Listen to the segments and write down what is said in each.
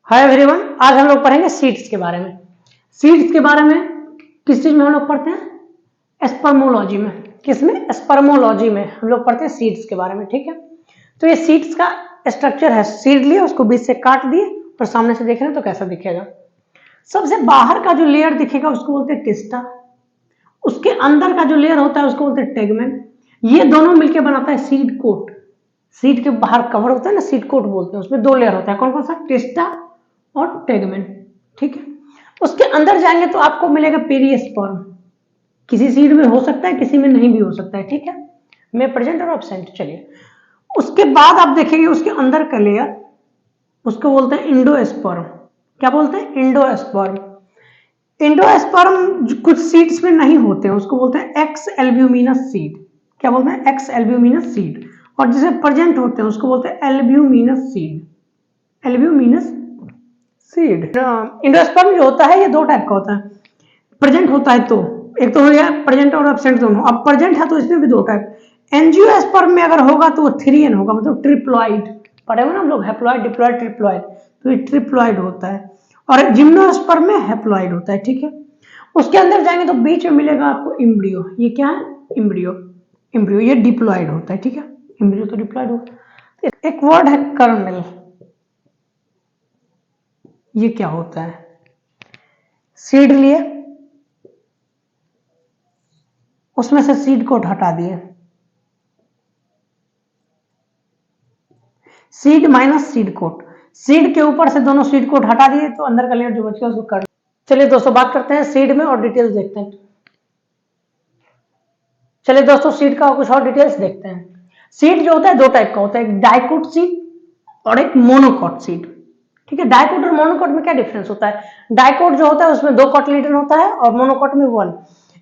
Hi everyone, आज हम लोग पढ़ेंगे सीड्स के बारे में। सीड्स के बारे में किस चीज में हम लोग पढ़ते हैं? एस्पर्मोलॉजी में। किसमें? एस्पर्मोलॉजी में हम लोग पढ़ते हैं सीड्स के बारे में। ठीक है, तो ये सीड्स का स्ट्रक्चर है। सीड लिए, उसको बीच से काट दिए और सामने से देख रहे हैं तो कैसा दिखेगा। सबसे बाहर का जो लेयर दिखेगा उसको बोलते हैं टेस्टा। उसके अंदर का जो लेयर होता है उसको बोलते हैं टेगमेन। ये दोनों मिलकर बनाता है सीड कोट। सीड के बाहर कवर होता है ना, सीड कोट बोलते हैं। उसमें दो लेयर होता है, कौन कौन सा? टेस्टा और टेगमेन। ठीक है, उसके अंदर जाएंगे तो आपको मिलेगा पेरिस्पर्म। किसी सीड में हो सकता है, किसी में नहीं भी हो सकता है। ठीक है, मैं प्रेजेंट और एब्सेंट। चलिए, उसके बाद आप देखेंगे उसके अंदर का लेयर, उसको बोलते हैं इंडोस्पर्म। क्या बोलते हैं? इंडोस्पर्म। इंडोस्पर्म कुछ सीड्स में नहीं होते हैं, उसको बोलते हैं एक्स एल्ब्यूमिनस सीड। क्या बोलते हैं? X albuminous seed. और जिसे प्रेजेंट होते हैं उसको बोलते हैं albuminous seed. Albuminous seed. Endosperm जो होता है ये दो टाइप का होता है। प्रेजेंट होता है तो एक तो हो गया प्रेजेंट और एब्सेंट दोनों। अब प्रेजेंट है तो इसमें भी दो टाइप। एंजियोस्पर्म में अगर होगा तो वो 3n होगा, मतलब ट्रिप्लॉइड। पढ़े हो ना हम लोग, हैप्लॉइड, डिप्लॉइड, ट्रिप्लॉइड। तो ये ट्रिप्लॉइड होता है। और जिम्नोस्पर्म में हैप्लॉइड होता है। ठीक है, उसके अंदर जाएंगे तो बीच में मिलेगा आपको इम्ब्रियो। ये क्या है? इम्ब्रियो। इम्ब्रियो ये डिप्लॉइड होता है। ठीक है, इम्ब्रियो तो डिप्लॉइड होता है। एक वर्ड है कर्नेल। ये क्या होता है? सीड लिए, उसमें से सीड कोट हटा दिए। Seed minus seed coat. Seed के ऊपर से दोनों सीड कोट हटा दिए तो अंदर का लेयर जो बच गया उसको कर। चलिए दोस्तों, बात करते हैं सीड में और डिटेल्स देखते हैं। चलिए दोस्तों, सीड का कुछ और डिटेल्स देखते हैं। सीड जो होता है दो टाइप का होता है, एक डाइकोट सीड और एक मोनोकोट सीड। ठीक है, डाइकोट और मोनोकोट में क्या डिफरेंस होता है? डाइकोट जो होता है उसमें 2 कोटिलेडन होता है और मोनोकोट में 1।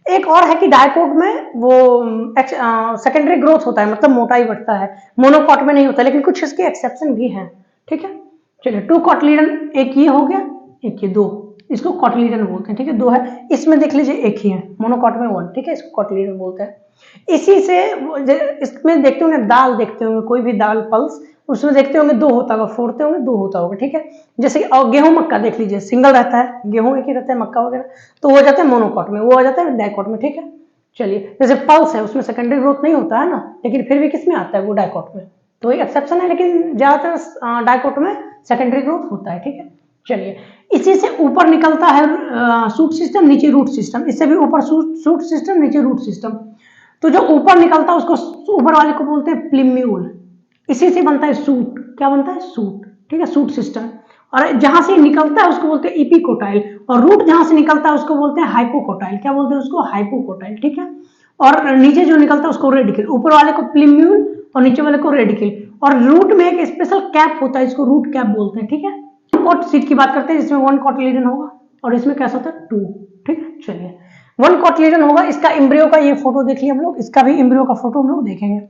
एक और है कि डाइकोट में वो सेकेंडरी ग्रोथ होता है, मतलब मोटाई बढ़ता है। मोनोकोट में नहीं होता, लेकिन कुछ इसके एक्सेप्शन भी हैं। ठीक है, चलिए 2 कोटिलेडन, एक ये हो गया, एक ये 2, इसको कोटिलेडन बोलते हैं। ठीक है, 2 है। इसमें देख लीजिए एक ही है, मोनोकोट में 1। ठीक है, इसको कोटिलेडन बोलते हैं। इसी से इसमें देखते होंगे दाल, देखते होंगे कोई भी दाल पल्स, उसमें देखते होंगे 2 होता होगा, फोड़ते होंगे 2 होता होगा। ठीक है, जैसे और गेहूं मक्का देख लीजिए, सिंगल रहता है, गेहूं एक ही रहता है, मक्का वगैरह तो वो हो जाता है मोनोकोट में, वो आ जाता है डाइकोट में। ठीक है, चलिए जैसे पल्स है उसमें सेकेंडरी ग्रोथ नहीं होता है ना, लेकिन फिर भी किस में आता है? वो डाइकोट में। तो एक एक्सेप्शन है, लेकिन ज्यादातर डाइकोट में सेकेंडरी ग्रोथ होता है। ठीक है, चलिए इसी से ऊपर निकलता है सूट सिस्टम, नीचे रूट सिस्टम। इससे भी ऊपर सूट सिस्टम, नीचे रूट सिस्टम। तो जो ऊपर निकलता है उसको ऊपर वाले को बोलते हैं प्लिम्यूल। इसी से बनता है सूट। क्या बनता है? सूट। ठीक है, सूट सिस्टम। और जहां से निकलता है उसको बोलते हैं इपिकोटाइल, और रूट जहां से निकलता है उसको बोलते हैं हाइपोकोटाइल। क्या बोलते हैं उसको? हाइपोकोटाइल। ठीक है, और नीचे जो निकलता है उसको रेडिकल। ऊपर वाले को प्लिम्यूल और नीचे वाले को रेडिकल। और रूट में एक स्पेशल कैप होता है, इसको रूट कैप बोलते हैं। ठीक है, कोट सीट की बात करते हैं जिसमें 1 कोटिलेडन होगा और इसमें कैसा होता है? 2। ठीक है, चलिए 1 कोटिलेडन होगा। इसका एम्ब्रियो का ये फोटो देख लिया हम लोग, इसका भी एम्ब्रियो का फोटो हम लोग देखेंगे।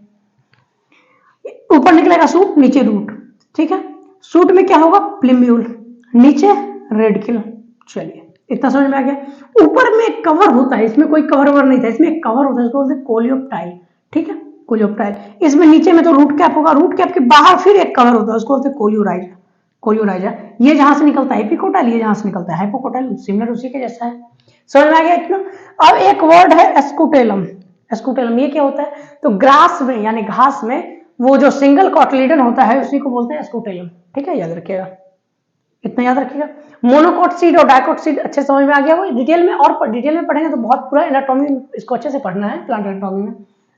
ऊपर निकलेगा सूट, नीचे रूट। ठीक है, सूट में क्या होगा? प्लिम्यूल, नीचे रेडिकल। चलिए इतना समझ में आ गया। ऊपर में एक कवर होता है, इसमें कोई कवर ववर नहीं था, इसमें एक कवर होता है, इसको बोलते हैं कोलियोप्टाइल। ठीक है, कोलियोप्टाइल। इसमें नीचे में तो रूट कैप होगा, रूट कैप के बाहर फिर एक कवर होता है, उसको बोलते हैं कोलियोराइजा। कोलियोराइजा ये जहां से निकलता है एपिकोटाइल, ये जहां से निकलता है हाइपोकोटाइल, सिमिलर उसी के जैसा है। समझ में आ गया इतना? अब एक वर्ड है एस्कुटेलम। एस्कुटेलम ये क्या होता है? तो ग्रास में यानी घास में वो जो सिंगल कोटिलेडन होता है उसी को बोलते हैं एस्कुटेलम। ठीक है, याद रखिएगा, इतना याद रखिएगा। मोनोकोट सीड और डाइकोट सीड अच्छे समझ में आ गया। वो डिटेल में और डिटेल में पढ़ेंगे तो बहुत पूरा एनाटॉमी इसको अच्छे से पढ़ना है, प्लांट एनाटॉमी में,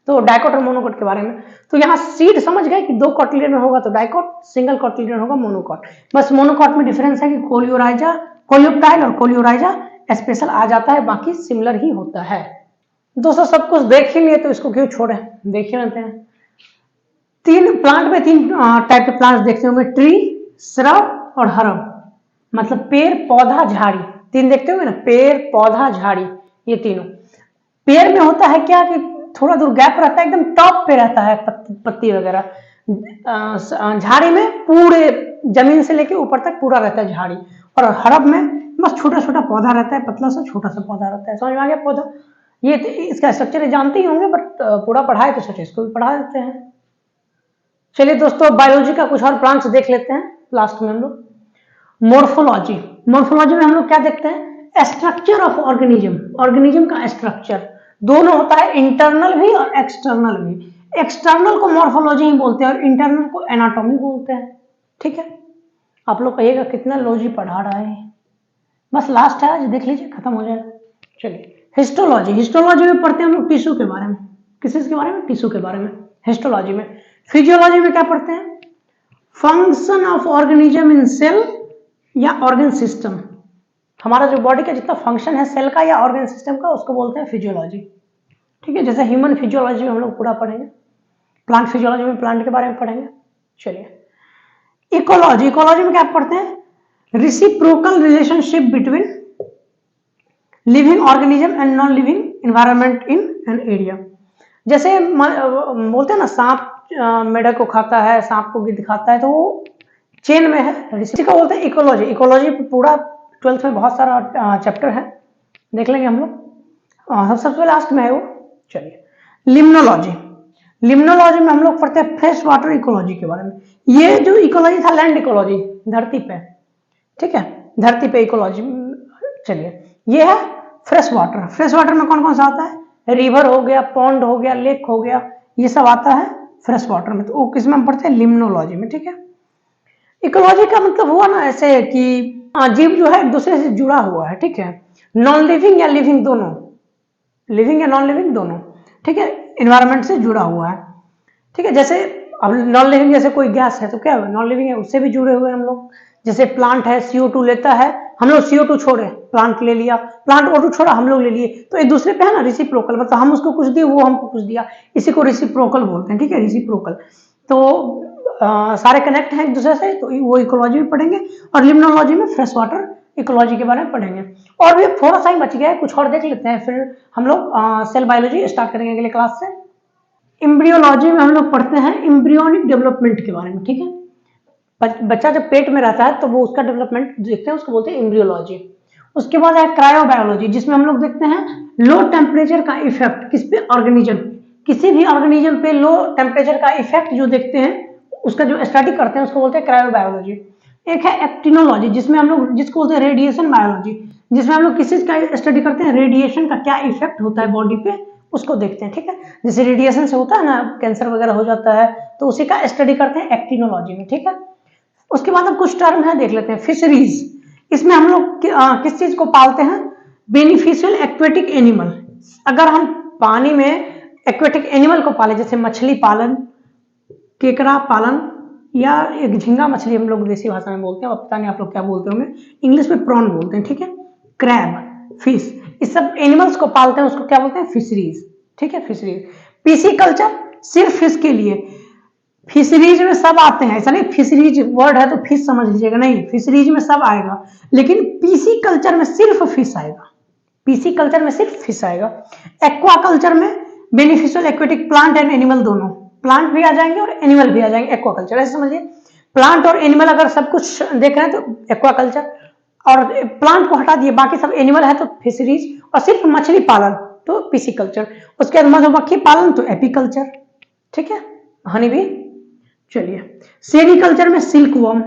तो डाइकोट और मोनोकोट के बारे में। तो यहाँ सीड समझ गए कि 2 कोटिलेडन होगा तो डाइकोट, सिंगल कोटिलेडन होगा मोनोकोट। बस मोनोकोट में डिफरेंस है कि कोलियोराइजा, कोलियोप्टाइल और कोलियोराइजा स्पेशल आ जाता है, बाकी सिमिलर ही होता है। दोस्तों सब कुछ देख ही लिए तो इसको क्यों छोड़े, देख ही लेते हैं। 3 प्लांट में 3 टाइप के प्लांट्स देखते होंगे, ट्री, श्रब और हर्ब। मतलब पेड़, पौधा, झाड़ी। 3 देखते होंगे ना, पेड़, पौधा, झाड़ी, ये तीनों। पेड़ में होता है क्या कि थोड़ा दूर गैप रहता है, एकदम टॉप पे रहता है पत्ती वगैरह। झाड़ी में पूरे जमीन से लेके ऊपर तक पूरा रहता है झाड़ी। और हड़प में बस छोटा छोटा पौधा रहता है, पतला सा छोटा सा पौधा रहता है। समझ में आ गया पौधा? ये इसका स्ट्रक्चर जानते ही होंगे, बट पूरा पढ़ाए तो सोचे इसको भी पढ़ा देते हैं। चलिए दोस्तों, बायोलॉजी का कुछ और प्लांट्स देख लेते हैं लास्ट में हम लोग। मोर्फोलॉजी, मोर्फोलॉजी में हम लोग क्या देखते हैं, स्ट्रक्चर ऑफ ऑर्गेनिज्म, ऑर्गेनिज्म का स्ट्रक्चर दोनों होता है, इंटरनल भी और एक्सटर्नल भी। एक्सटर्नल को मोर्फोलॉजी ही बोलते हैं और इंटरनल को एनाटॉमी बोलते हैं। ठीक है, आप लोग कहिएगा कितना लॉजी पढ़ा रहा है, बस लास्ट है आज, देख लीजिए खत्म हो जाएगा। चलिए हिस्टोलॉजी, हिस्टोलॉजी में पढ़ते हैं हम लोग टिश्यू के बारे में। किस चीज के बारे में, टिश्यू के बारे में हिस्टोलॉजी में। फिजियोलॉजी में क्या पढ़ते हैं, function of organism in cell या ऑर्गन सिस्टम, हमारा जो बॉडी का जितना फंक्शन है सेल का या ऑर्गन सिस्टम का उसको बोलते हैं फिजियोलॉजी। ठीक है, जैसे ह्यूमन फिजियोलॉजी में हम लोग पूरा पढ़ेंगे, प्लांट फिजियोलॉजी में प्लांट के बारे में पढ़ेंगे। चलिए इकोलॉजी, इकोलॉजी में क्या पढ़ते हैं, reciprocal relationship between living organism and non living environment in an area. जैसे बोलते हैं ना सांप मेढक को खाता है, सांप को गिद्ध खाता है, तो वो चेन में है, इसी को बोलते हैं इकोलॉजी। इकोलॉजी पूरा 12th में बहुत सारा चैप्टर है, देख लेंगे हम लोग, सबसे लास्ट में है वो। चलिए लिम्नोलॉजी, लिम्नोलॉजी में हम लोग पढ़ते हैं फ्रेश वाटर इकोलॉजी के बारे में। ये जो इकोलॉजी था लैंड इकोलॉजी, धरती पे, ठीक है, धरती पे इकोलॉजी। चलिए ये है फ्रेश वाटर, फ्रेश वाटर में कौन कौन सा आता है, रिवर हो गया, पॉन्ड हो गया, लेक हो गया, ये सब आता है फ्रेश वाटर में, तो वो किस में हम पढ़ते हैं, लिम्नोलॉजी में। ठीक है, इकोलॉजी का मतलब हुआ ना ऐसे कि जीव जो है एक दूसरे से जुड़ा हुआ है। ठीक है, नॉन लिविंग या लिविंग दोनों, लिविंग या नॉन लिविंग दोनों, ठीक है, एनवायरनमेंट से जुड़ा हुआ है। ठीक है, जैसे अब नॉन लिविंग जैसे कोई गैस है तो क्या है, नॉन लिविंग है, उससे भी जुड़े हुए हम लोग। जैसे प्लांट है CO2 लेता है, हम लोग CO2 छोड़े, प्लांट ले लिया, प्लांट O2 छोड़ा, हम लोग ले लिए, तो एक दूसरे पे है ना रेसिप्रोकल, मतलब हम उसको कुछ दिए वो हमको कुछ दिया, इसी को रेसिप्रोकल बोलते हैं। ठीक है, रेसिप्रोकल, तो सारे कनेक्ट हैं एक दूसरे से, तो वो इकोलॉजी में पढ़ेंगे। और लिम्नोलॉजी में फ्रेश वाटर इकोलॉजी के बारे में पढ़ेंगे। और भी थोड़ा सा ही बच गया है, कुछ और देख लेते हैं, फिर हम लोग सेल बायोलॉजी स्टार्ट करेंगे अगले क्लास से। एम्ब्रियोलॉजी में हम लोग पढ़ते हैं एम्ब्रियोनिक डेवलपमेंट के बारे में। ठीक है, बच्चा जब पेट में रहता है तो वो उसका डेवलपमेंट देखते हैं, उसको बोलते हैं एम्ब्रियोलॉजी। उसके बाद है क्रायोबायोलॉजी, जिसमें हम लोग देखते हैं लो टेम्परेचर का इफेक्ट किस पे, ऑर्गेनिज्म, किसी भी ऑर्गेनिज्म पे लो टेम्परेचर का इफेक्ट जो देखते हैं उसका जो स्टडी करते हैं उसको बोलते हैं क्रायोबायोलॉजी। एक है एक्टिनोलॉजी, जिसमें हम लोग जिसको बोलते हैं रेडिएशन बायोलॉजी, जिसमें हम लोग किस चीज का स्टडी करते हैं, रेडिएशन का क्या इफेक्ट होता है बॉडी पे उसको देखते हैं। ठीक है, जैसे रेडिएशन से होता है ना कैंसर वगैरह हो जाता है, तो उसी का स्टडी करते हैं एक्टिनोलॉजी में। ठीक है, उसके बाद अब कुछ टर्म है देख लेते हैं। फिशरीज, इसमें हम लोग किस चीज को पालते हैं, बेनिफिशियल एक्वेटिक एनिमल। अगर हम पानी में एक्वेटिक एनिमल को पाले, जैसे मछली पालन, केकड़ा पालन, या एक झींगा मछली हम लोग देसी भाषा में बोलते हैं, पता नहीं आप लोग क्या बोलते होंगे, इंग्लिश में प्रॉन बोलते हैं। ठीक है, क्रैब, फिश, इस सब एनिमल्स को पालते हैं, उसको क्या बोलते हैं, फिशरीज। ठीक है, फिशरीज। पीसी कल्चर सिर्फ फिश के लिए, फिशरीज में सब आते हैं, ऐसा नहीं फिशरीज वर्ड है तो फिश समझ लीजिएगा, नहीं, फिशरीज में सब आएगा, लेकिन पीसी कल्चर में सिर्फ फिश आएगा, पीसी कल्चर में सिर्फ फिश आएगा। एक्वा कल्चर में beneficial aquatic plant and animal दोनों, प्लांट भी आ जाएंगे और एनिमल भी आ जाएंगे एक्वा कल्चर, ऐसे समझिए। प्लांट और एनिमल अगर सब कुछ देख रहे हैं तो एक्वा कल्चर, और प्लांट को हटा दिए बाकी सब एनिमल है तो फिशरीज, और सिर्फ मछली पालन तो पीसी कल्चर। उसके बाद मधुमक्खी पालन तो एपीकल्चर। ठीक है, हनी भी। चलिए सेरिकल्चर में सिल्क वॉर्म,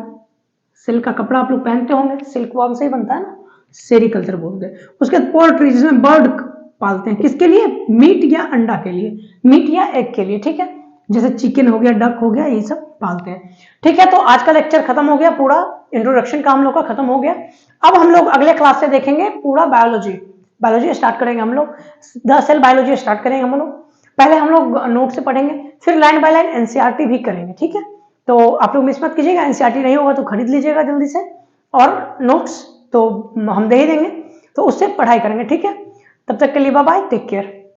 सिल्क का कपड़ा आप लोग पहनते होंगे, सिल्क वॉर्म से ही बनता है ना, सेरिकल्चर बोलते हैं। उसके बाद पोल्ट्री, जिसमें बर्ड पालते हैं, किसके लिए, मीट या अंडा के लिए, मीट या एग के लिए। ठीक है, जैसे चिकन हो गया, डक हो गया, ये सब पालते हैं। ठीक है, तो आज का लेक्चर खत्म हो गया, पूरा इंट्रोडक्शन का हम लोग का खत्म हो गया। अब हम लोग अगले क्लास से देखेंगे पूरा बायोलॉजी, बायोलॉजी स्टार्ट करेंगे हम लोग, 10 सेल बायोलॉजी स्टार्ट करेंगे हम लोग। पहले हम लोग नोट से पढ़ेंगे, फिर लाइन बाय लाइन एनसीईआरटी भी करेंगे। ठीक है, तो आप लोग मिस मत कीजिएगा, एनसीईआरटी नहीं होगा तो खरीद लीजिएगा जल्दी से, और नोट्स तो हम दे ही देंगे, तो उससे पढ़ाई करेंगे। ठीक है, तब तक के लिए बाय बाय, टेक केयर।